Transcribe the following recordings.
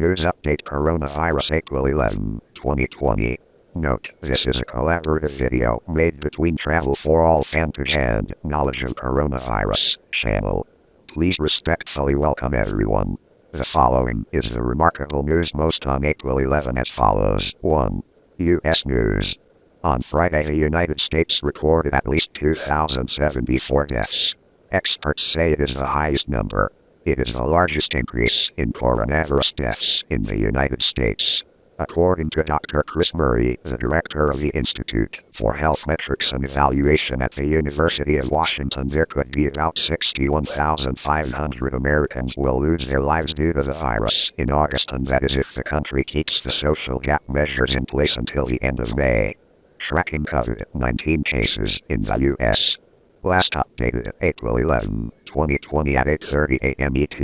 News Update Coronavirus April 11, 2020. Note, this is a collaborative video made between Travel for All Fanpage and Knowledge of Coronavirus channel. Please respectfully welcome everyone. The following is the remarkable news most on April 11 as follows. 1. U.S. News. On Friday, the United States recorded at least 2,074 deaths. Experts say it is the highest number. It is the largest increase in coronavirus deaths in the United States. According to Dr. Chris Murray, the director of the Institute for Health Metrics and Evaluation at the University of Washington, there could be about 61,500 Americans will lose their lives due to the virus in August, and that is if the country keeps the social gap measures in place until the end of May. Tracking COVID-19 cases in the U.S. Last updated April 11, 2020 at 8:30 a.m. ET.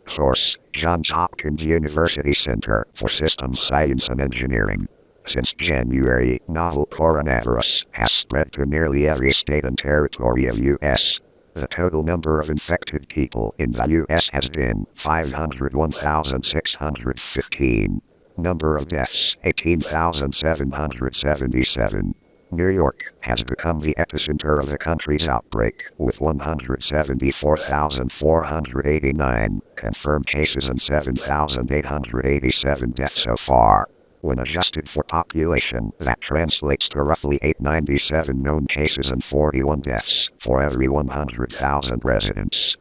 Source: Johns Hopkins University Center for Systems Science and Engineering. Since January, novel coronavirus has spread to nearly every state and territory of U.S. The total number of infected people in the U.S. has been 501,615. Number of deaths, 18,777. New York has become the epicenter of the country's outbreak, with 174,489 confirmed cases and 7,887 deaths so far. When adjusted for population, that translates to roughly 897 known cases and 41 deaths for every 100,000 residents.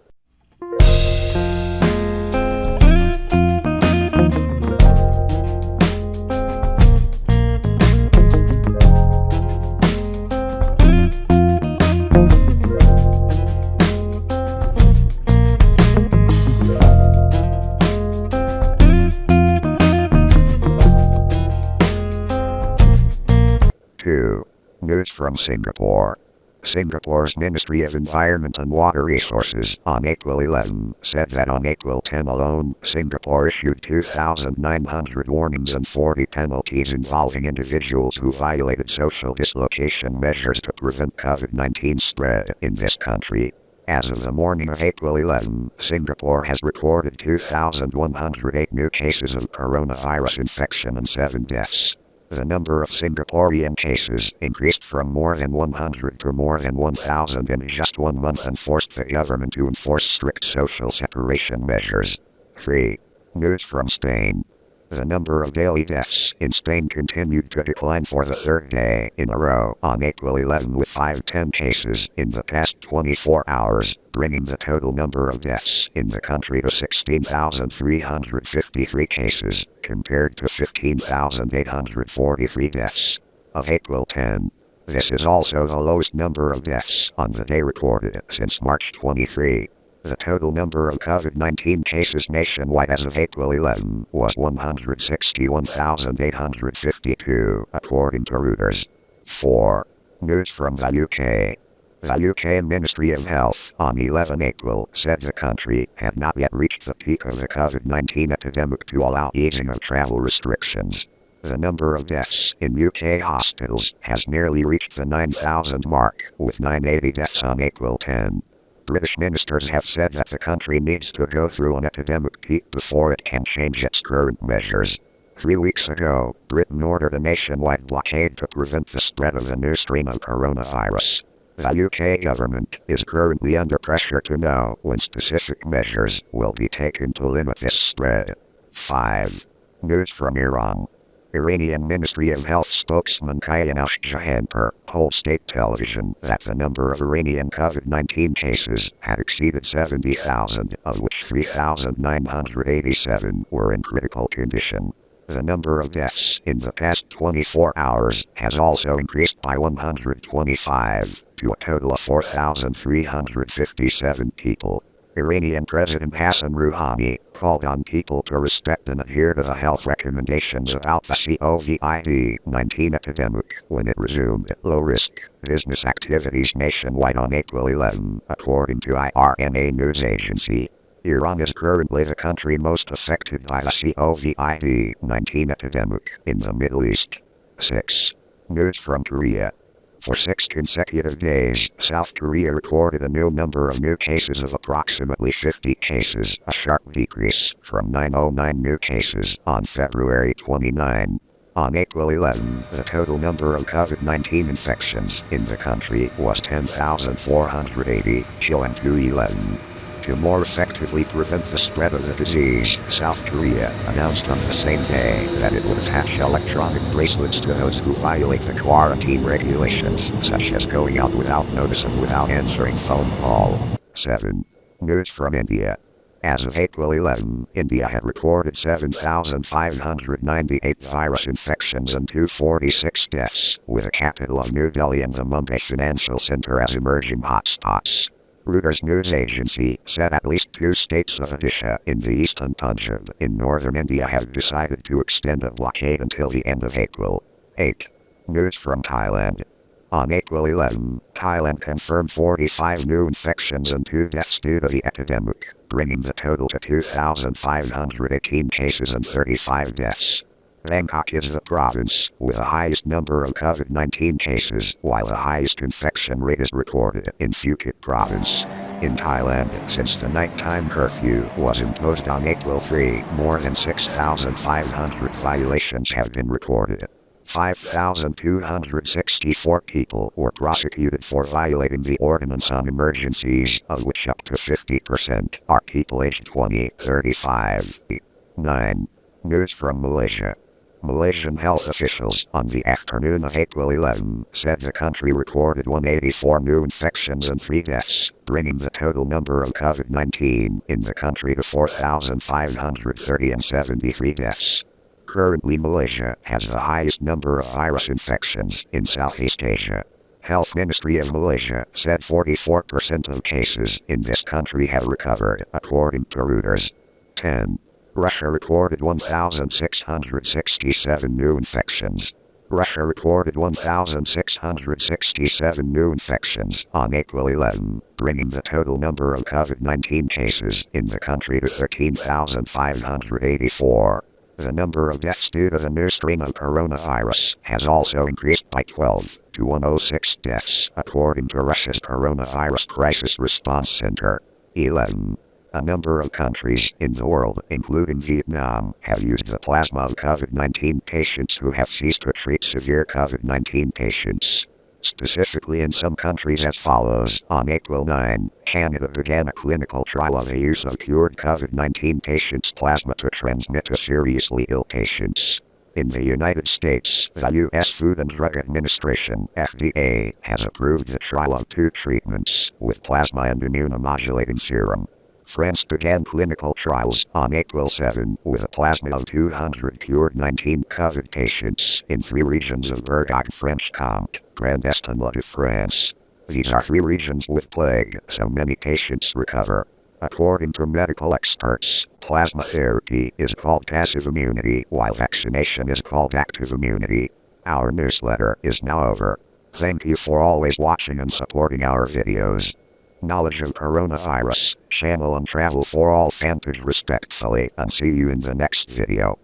2. News from Singapore. Singapore's Ministry of Environment and Water Resources on April 11 said that on April 10 alone, Singapore issued 2,900 warnings and 40 penalties involving individuals who violated social dislocation measures to prevent COVID-19 spread in this country. As of the morning of April 11, Singapore has recorded 2,108 new cases of coronavirus infection and 7 deaths. The number of Singaporean cases increased from more than 100 to more than 1,000 in just 1 month and forced the government to enforce strict social separation measures. 3. News from Spain. The number of daily deaths in Spain continued to decline for the third day in a row on April 11 with 510 cases in the past 24 hours, bringing the total number of deaths in the country to 16,353 cases, compared to 15,843 deaths of April 10. This is also the lowest number of deaths on the day recorded since March 23. The total number of COVID-19 cases nationwide as of April 11 was 161,852, according to Reuters. 4. News from the UK. The UK Ministry of Health on 11 April said the country had not yet reached the peak of the COVID-19 epidemic to allow easing of travel restrictions. The number of deaths in UK hospitals has nearly reached the 9,000 mark, with 980 deaths on April 10. British ministers have said that the country needs to go through an epidemic peak before it can change its current measures. 3 weeks ago, Britain ordered a nationwide blockade to prevent the spread of the new strain of coronavirus. The UK government is currently under pressure to know when specific measures will be taken to limit this spread. 5. News from Iran. Iranian Ministry of Health spokesman Kayanash Jahanpur told state television that the number of Iranian COVID-19 cases had exceeded 70,000, of which 3,987 were in critical condition. The number of deaths in the past 24 hours has also increased by 125 to a total of 4,357 people. Iranian President Hassan Rouhani called on people to respect and adhere to the health recommendations about the COVID-19 epidemic when it resumed low-risk business activities nationwide on April 11, according to IRNA news agency. Iran is currently the country most affected by the COVID-19 epidemic in the Middle East. 6. News from Korea. For 6 consecutive days, South Korea recorded a new number of new cases of approximately 50 cases, a sharp decrease from 909 new cases on February 29. On April 11, the total number of COVID-19 infections in the country was 10,480, killing 211. To more effectively prevent the spread of the disease, South Korea announced on the same day that it would attach electronic bracelets to those who violate the quarantine regulations, such as going out without notice and without answering phone call. 7. News from India. As of April 11, India had recorded 7,598 virus infections and 246 deaths, with the capital of New Delhi and the Mumbai Financial Center as emerging hotspots. Reuters news agency said at least 2 states of Odisha in the eastern Punjab in northern India have decided to extend a blockade until the end of April. 8. News from Thailand. On April 11, Thailand confirmed 45 new infections and 2 deaths due to the epidemic, bringing the total to 2,518 cases and 35 deaths. Bangkok is the province with the highest number of COVID-19 cases, while the highest infection rate is recorded in Phuket province. In Thailand, since the nighttime curfew was imposed on April 3, more than 6,500 violations have been recorded. 5,264 people were prosecuted for violating the Ordinance on Emergencies, of which up to 50% are people aged 20-35. 9. News from Malaysia. Malaysian health officials on the afternoon of April 11 said the country recorded 184 new infections and 3 deaths, bringing the total number of COVID-19 in the country to 4,530 and 73 deaths. Currently, Malaysia has the highest number of virus infections in Southeast Asia. Health Ministry of Malaysia said 44% of cases in this country have recovered, according to Reuters. 10. Russia recorded 1,667 new infections. Russia recorded 1,667 new infections on April 11, bringing the total number of COVID-19 cases in the country to 13,584. The number of deaths due to the new strain of coronavirus has also increased by 12 to 106 deaths, according to Russia's Coronavirus Crisis Response Center. 11. A number of countries in the world, including Vietnam, have used the plasma of COVID-19 patients who have ceased to treat severe COVID-19 patients. Specifically in some countries as follows. On April 9, Canada began a clinical trial of the use of cured COVID-19 patients' plasma to transmit to seriously ill patients. In the United States, the U.S. Food and Drug Administration, FDA, has approved the trial of 2 treatments with plasma and immunomodulating serum. France began clinical trials on April 7 with a plasma of 200 cured 19 COVID patients in 3 regions of Bourgogne-Franche-Comté, Grand Est and La-de-France. These are 3 regions with plague, so many patients recover. According to medical experts, plasma therapy is called passive immunity, while vaccination is called active immunity. Our newsletter is now over. Thank you for always watching and supporting our videos. Knowledge of Coronavirus, Channel and Travel for All Fanpage respectfully, and see you in the next video.